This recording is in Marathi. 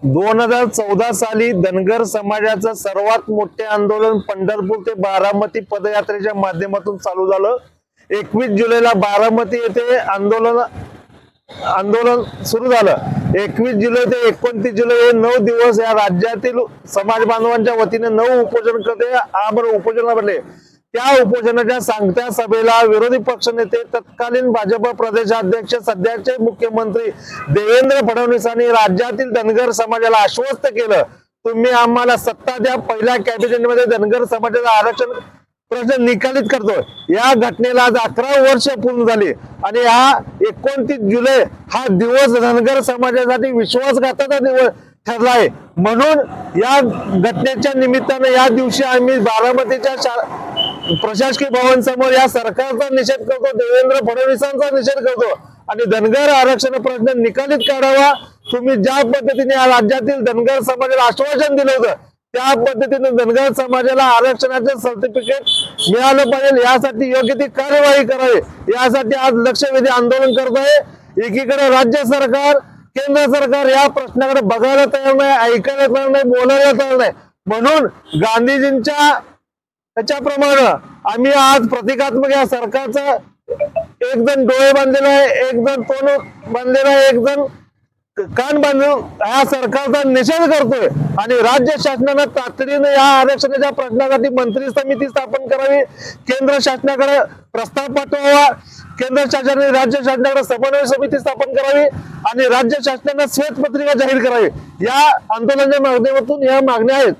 2014 साली धनगर समाजाचं सर्वात मोठे आंदोलन पंढरपूर ते बारामती पदयात्रेच्या माध्यमातून चालू झालं। 21 जुलैला बारामती येथे आंदोलन सुरू झालं। 21 जुलै ते 29 जुलै हे 9 दिवस या राज्यातील समाज बांधवांच्या वतीने 9 उपोषणकर्ते आमरण उपोषणाला बसले। त्या उपोषणाच्या सांगत्या सभेला विरोधी पक्षनेते तत्कालीन भाजप प्रदेशाध्यक्ष सध्याचे मुख्यमंत्री देवेंद्र फडणवीसांनी राज्यातील धनगर समाजाला आश्वस्त केलं, तुम्ही आम्हाला सत्ता द्या, पहिल्या कॅबिनेटमध्ये धनगर समाजाचं आरक्षण प्रश्न निकालित करतोय। या घटनेला आज 11 वर्ष पूर्ण झाली आणि हा 29 जुलै हा दिवस धनगर समाजासाठी विश्वासघाताचा दिवस ठरला आहे। म्हणून या घटनेच्या निमित्ताने या दिवशी आम्ही बारामतीच्या प्रशासकीय भवन समोर या सरकारचा निषेध करतो, देवेंद्र फडणवीसांचा निषेध करतो आणि धनगर आरक्षण प्रश्न निकालित काढावा। तुम्ही ज्या पद्धतीने या राज्यातील धनगर समाजाला आश्वासन दिलं होतं त्या पद्धतीने धनगर समाजाला आरक्षणाचे सर्टिफिकेट मिळालं पाहिजे, यासाठी योग्य ती कार्यवाही करावी, यासाठी आज लक्षवेधी आंदोलन करत आहे। एकीकडे राज्य सरकार, केंद्र सरकार या प्रश्नाकडे बघायला तयार नाही, ऐकायला तयार नाही, बोलायला तयार नाही। म्हणून गांधीजींच्या त्याच्याप्रमाणे आम्ही आज प्रतिकात्मक या सरकारचा एक जण डोळे बांधलेला आहे, एक जण तोंड बांधलेला आहे, एक जण कान बांधून या सरकारचा निषेध करतोय आणि राज्य शासनाने तातडीने या आरक्षणाच्या प्रश्नासाठी मंत्री समिती स्थापन करावी, केंद्र शासनाकडे प्रस्ताव पाठवावा, केंद्र शासनाने राज्य शासनाकडे समन्वय समिती स्थापन करावी आणि राज्य शासनाने श्वेतपत्रिका जाहीर करावी। या आंदोलनाच्या माध्यमातून या मागण्या आहेत।